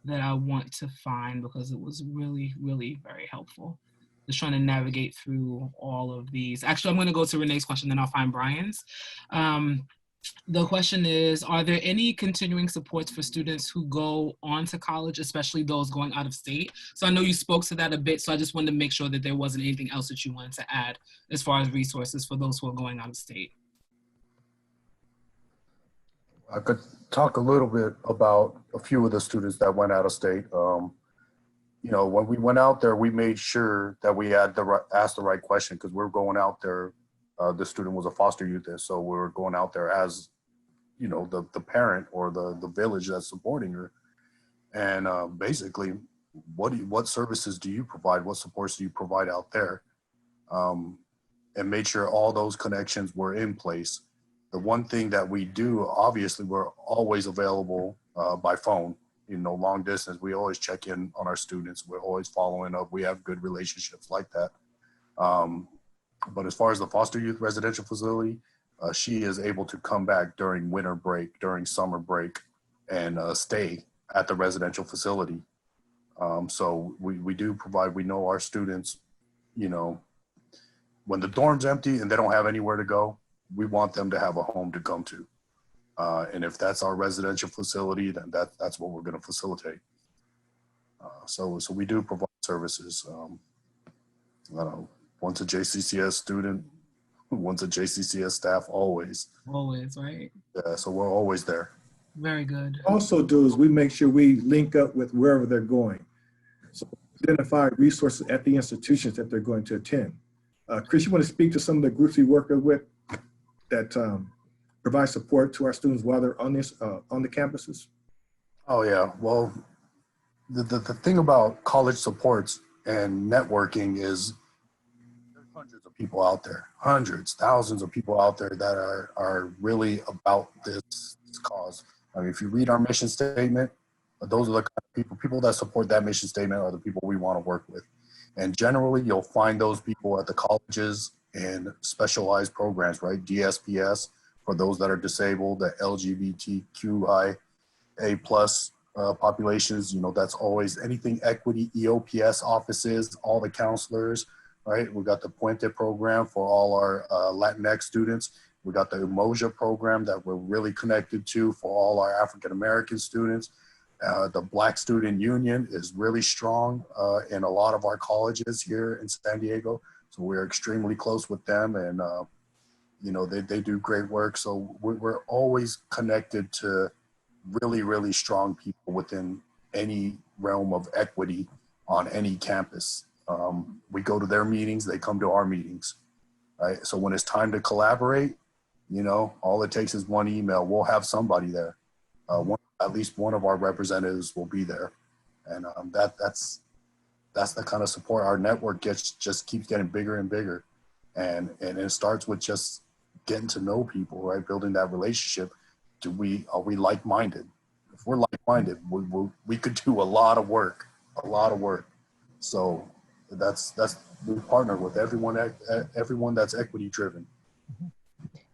that I want to find because it was really, really very helpful. Just trying to navigate through all of these. Actually, I'm gonna go to Renee's question, then I'll find Brian's. The question is, are there any continuing supports for students who go on to college, especially those going out of state? So I know you spoke to that a bit, so I just wanted to make sure that there wasn't anything else that you wanted to add as far as resources for those who are going out of state. I could talk a little bit about a few of the students that went out of state. When we went out there, we made sure that we had asked the right question because we're going out there. The student was a foster youth, so we were going out there as, the parent or the village that's supporting her. And basically, what services do you provide? What supports do you provide out there? And made sure all those connections were in place. The one thing that we do, obviously, we're always available by phone. Long distance, we always check in on our students. We're always following up. We have good relationships like that. But as far as the foster youth residential facility, she is able to come back during winter break, during summer break, and stay at the residential facility. So we do provide, we know our students, when the dorm's empty and they don't have anywhere to go, we want them to have a home to come to. And if that's our residential facility, then that's what we're going to facilitate. So we do provide services. Once a JCCS student, once a JCCS staff, always. Always, right? Yeah, so we're always there. Very good. Also do is we make sure we link up with wherever they're going. So identify resources at the institutions that they're going to attend. Chris, you want to speak to some of the groups we work with that provide support to our students while they're on the campuses? Oh yeah, well, the thing about college supports and networking is there's hundreds of people out there, hundreds, thousands of people out there that are really about this cause. I mean, if you read our mission statement, those are the kind of people that support that mission statement are the people we want to work with. And generally, you'll find those people at the colleges and specialized programs, right? DSPS for those that are disabled, the LGBTQIA+ populations, that's always anything equity, EOPS offices, all the counselors, right? We got the Puente program for all our Latinx students. We got the Umoja program that we're really connected to for all our African-American students. The Black Student Union is really strong in a lot of our colleges here in San Diego. So we're extremely close with them, and they do great work. So we're always connected to really, really strong people within any realm of equity on any campus. We go to their meetings, they come to our meetings, right? So when it's time to collaborate, all it takes is one email. We'll have somebody there. At least one of our representatives will be there. And that's the kind of support our network just keeps getting bigger and bigger. And it starts with just getting to know people, right? Building that relationship. Are we like-minded? If we're like-minded, we could do a lot of work. So we partner with everyone that's equity driven.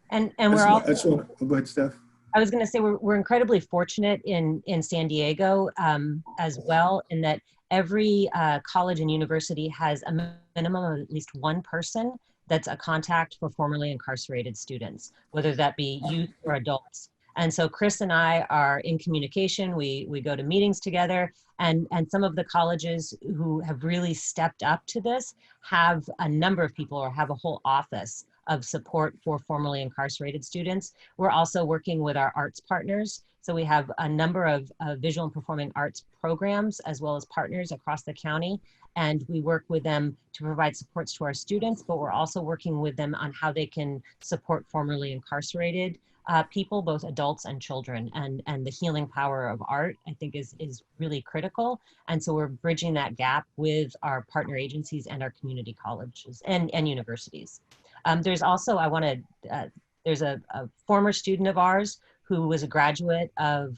And we're also, go ahead, Steph. I was going to say we're incredibly fortunate in San Diego as well, in that every college and university has a minimum of at least one person that's a contact for formerly incarcerated students, whether that be youth or adults. And so Chris and I are in communication. We go to meetings together, and some of the colleges who have really stepped up to this have a number of people or have a whole office of support for formerly incarcerated students. We're also working with our arts partners. So we have a number of visual and performing arts programs as well as partners across the county. And we work with them to provide supports to our students, but we're also working with them on how they can support formerly incarcerated people, both adults and children. And the healing power of art, I think, is really critical. And so we're bridging that gap with our partner agencies and our community colleges and universities. There's also, there's a former student of ours who was a graduate of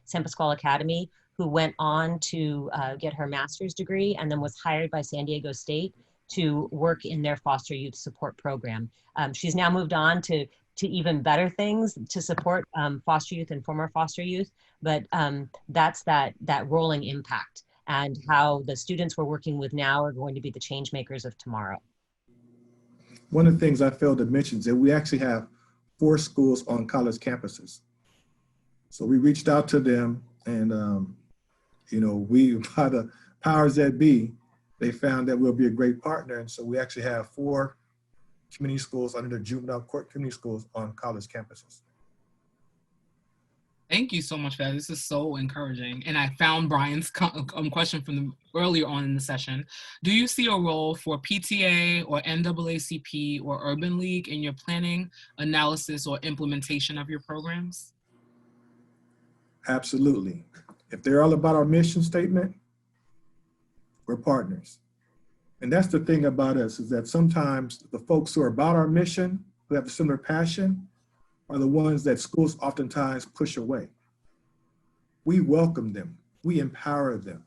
San Pasquale Academy, who went on to get her master's degree and then was hired by San Diego State to work in their foster youth support program. She's now moved on to even better things to support foster youth and former foster youth, but that's that rolling impact, and how the students we're working with now are going to be the change makers of tomorrow. One of the things I failed to mention is that we actually have 4 schools on college campuses. So we reached out to them, and you know, we, by the powers that be, they found that we'll be a great partner. And so we actually have 4 community schools under the juvenile court community schools on college campuses. Thank you so much for that. This is so encouraging. And I found Brian's question from earlier on in the session. Do you see a role for PTA or NAACP or Urban League in your planning, analysis, or implementation of your programs? Absolutely. If they're all about our mission statement, we're partners. And that's the thing about us, is that sometimes the folks who are about our mission, who have a similar passion, are the ones that schools oftentimes push away. We welcome them. We empower them.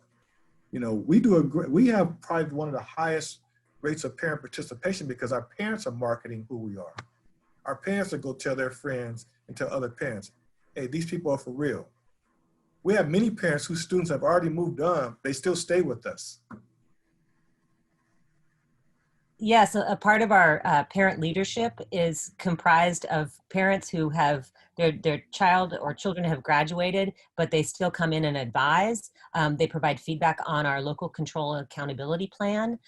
You know, we have probably one of the highest rates of parent participation because our parents are marketing who we are. Our parents will go tell their friends and tell other parents, hey, these people are for real. We have many parents whose students have already moved on. They still stay with us. Yes, a part of our parent leadership is comprised of parents who have their child or children have graduated, but they still come in and advise. They provide feedback on our local control and accountability plan.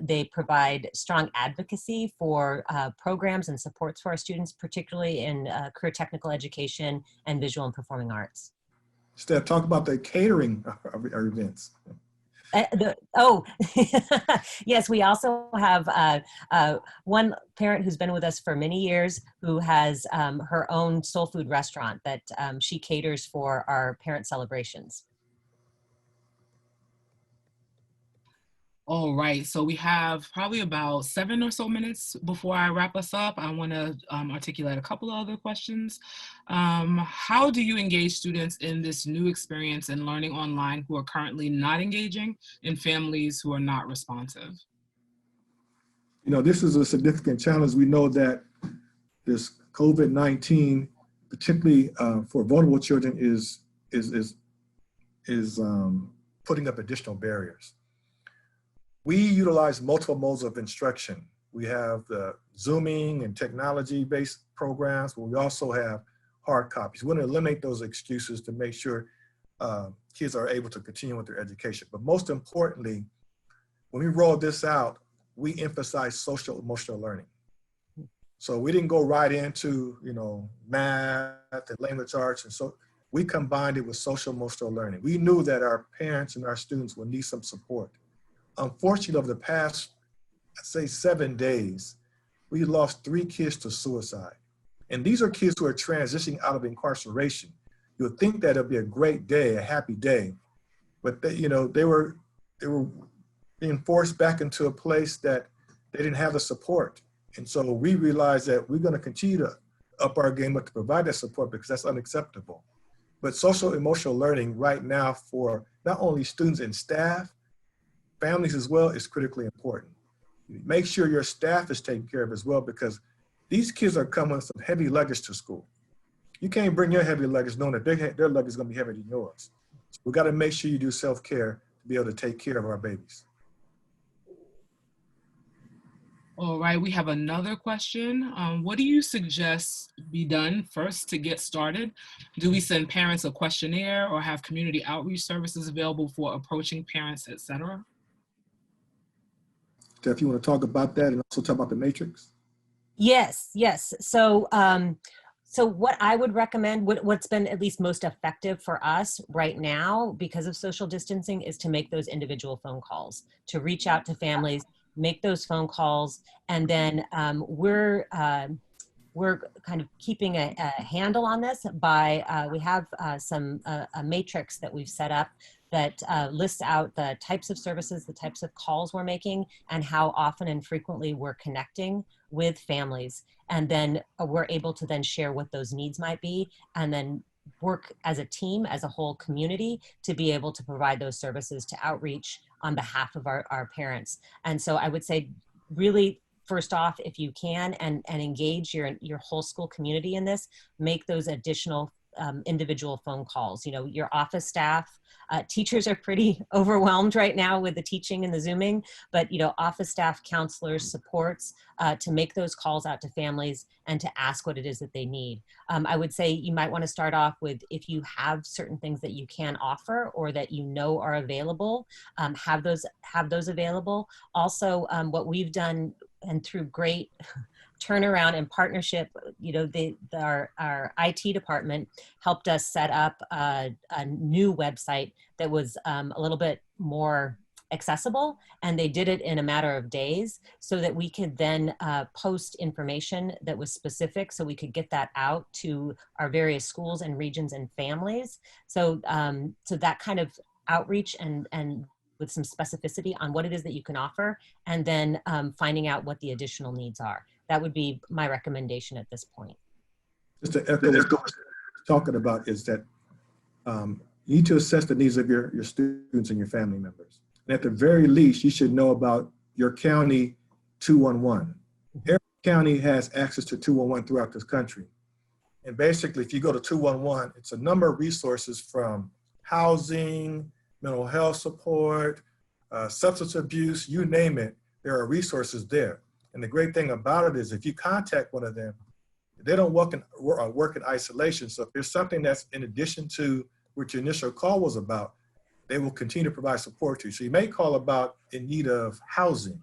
They provide strong advocacy for programs and supports for our students, particularly in career technical education and visual and performing arts. Steph, talk about the catering of our events. Yes, we also have one parent who's been with us for many years who has her own soul food restaurant that she caters for our parent celebrations. All right, so we have probably about 7 or so minutes before I wrap us up. I want to articulate a couple of other questions. How do you engage students in this new experience in learning online who are currently not engaging, in families who are not responsive? You know, this is a significant challenge. We know that this COVID-19, particularly for vulnerable children, is putting up additional barriers. We utilize multiple modes of instruction. We have the Zooming and technology-based programs, but we also have hard copies. We want to eliminate those excuses to make sure kids are able to continue with their education. But most importantly, when we rolled this out, we emphasize social emotional learning. So we didn't go right into, you know, math and language arts, and so we combined it with social emotional learning. We knew that our parents and our students would need some support. Unfortunately, over the past, I'd say 7 days, we lost 3 kids to suicide. And these are kids who are transitioning out of incarceration. You would think that it'd be a great day, a happy day, but they, you know, they were being forced back into a place that they didn't have the support. And so we realized that we're going to continue to up our game up to provide that support, because that's unacceptable. But social emotional learning right now for not only students and staff, families as well, is critically important. Make sure your staff is taken care of as well, because these kids are coming with some heavy luggage to school. You can't bring your heavy luggage knowing that their luggage is going to be heavier than yours. So we got to make sure you do self-care to be able to take care of our babies. All right, we have another question. What do you suggest be done first to get started? Do we send parents a questionnaire or have community outreach services available for approaching parents, etc.? Steph, you want to talk about that and also talk about the matrix? Yes, yes. So, so what I would recommend, what's been at least most effective for us right now because of social distancing, is to make those individual phone calls, to reach out to families, make those phone calls, and then we're kind of keeping a handle on this by, we have a matrix that we've set up that lists out the types of services, the types of calls we're making, and how often and frequently we're connecting with families. And then we're able to then share what those needs might be, and then work as a team, as a whole community, to be able to provide those services to outreach on behalf of our parents. And so I would say, really, first off, if you can, and engage your whole school community in this, make those additional individual phone calls. You know, your office staff, teachers are pretty overwhelmed right now with the teaching and the Zooming, but, you know, office staff, counselors, supports, to make those calls out to families and to ask what it is that they need. I would say you might want to start off with, if you have certain things that you can offer or that you know are available, have those available. Also, what we've done, and through great turnaround and partnership, you know, our IT department helped us set up a new website that was a little bit more accessible, and they did it in a matter of days, so that we could then post information that was specific, so we could get that out to our various schools and regions and families. So so that kind of outreach and with some specificity on what it is that you can offer, and then finding out what the additional needs are. That would be my recommendation at this point. Just to echo what you're talking about is that you need to assess the needs of your students and your family members. And at the very least, you should know about your county 211. Every county has access to 211 throughout this country. And basically, if you go to 211, it's a number of resources from housing, mental health support, substance abuse, you name it, there are resources there. And the great thing about it is, if you contact one of them, they don't work in isolation. So if there's something that's in addition to what your initial call was about, they will continue to provide support to you. So you may call about in need of housing,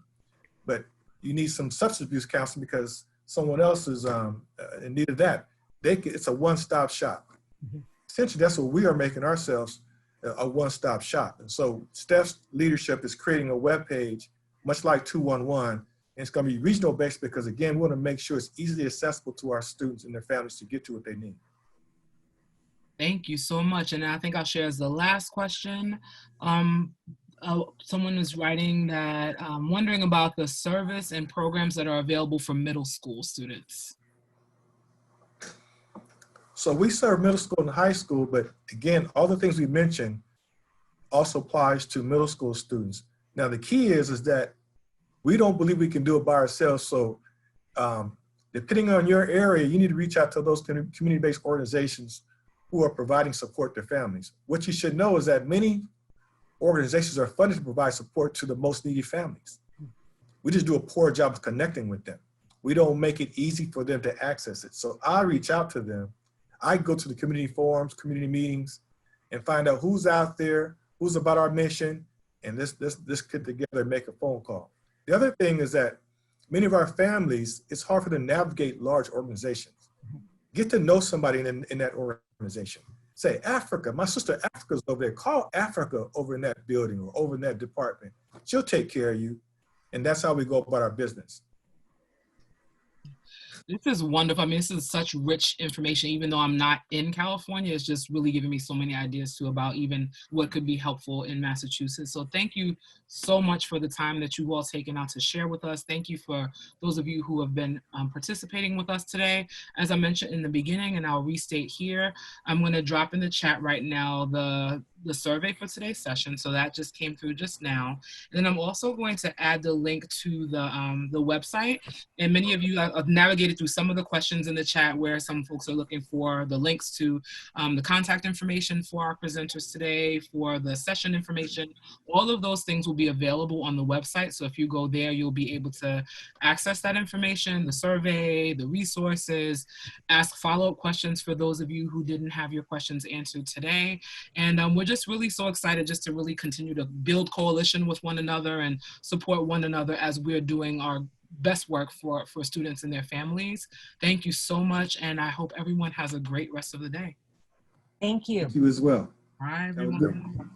but you need some substance abuse counseling because someone else is in need of that. It's a one-stop shop. Mm-hmm. Essentially, that's what we are making ourselves, a one-stop shop. And so Steph's leadership is creating a webpage, much like 211, and it's going to be regional based because, again, we want to make sure it's easily accessible to our students and their families to get to what they need. Thank you so much. And I think I'll share as the last question. Someone is writing that, wondering about the service and programs that are available for middle school students. So we serve middle school and high school, but again, all the things we mentioned also applies to middle school students. Now, the key is that we don't believe we can do it by ourselves. So depending on your area, you need to reach out to those community-based organizations who are providing support to families. What you should know is that many organizations are funded to provide support to the most needy families. We just do a poor job of connecting with them. We don't make it easy for them to access it. So I reach out to them. I go to the community forums, community meetings, and find out who's out there, who's about our mission, and let's get together and make a phone call. The other thing is that many of our families, it's hard for them to navigate large organizations. Get to know somebody in that organization. Say, Africa, my sister Africa's over there. Call Africa over in that building or over in that department. She'll take care of you. And that's how we go about our business. This is wonderful. I mean, this is such rich information. Even though I'm not in California, it's just really giving me so many ideas too about even what could be helpful in Massachusetts. So thank you so much for the time that you've all taken out to share with us. Thank you for those of you who have been participating with us today. As I mentioned in the beginning, and I'll restate here, I'm going to drop in the chat right now the survey for today's session. So that just came through just now. And then I'm also going to add the link to the website. And many of you have navigated through some of the questions in the chat where some folks are looking for the links to the contact information for our presenters today, for the session information. All of those things will be available on the website. So if you go there, you'll be able to access that information, the survey, the resources, ask follow-up questions for those of you who didn't have your questions answered today. And we're just really so excited just to really continue to build coalition with one another and support one another as we're doing our best work for students and their families. Thank you so much, and I hope everyone has a great rest of the day. Thank you. Thank you as well. All right, everyone.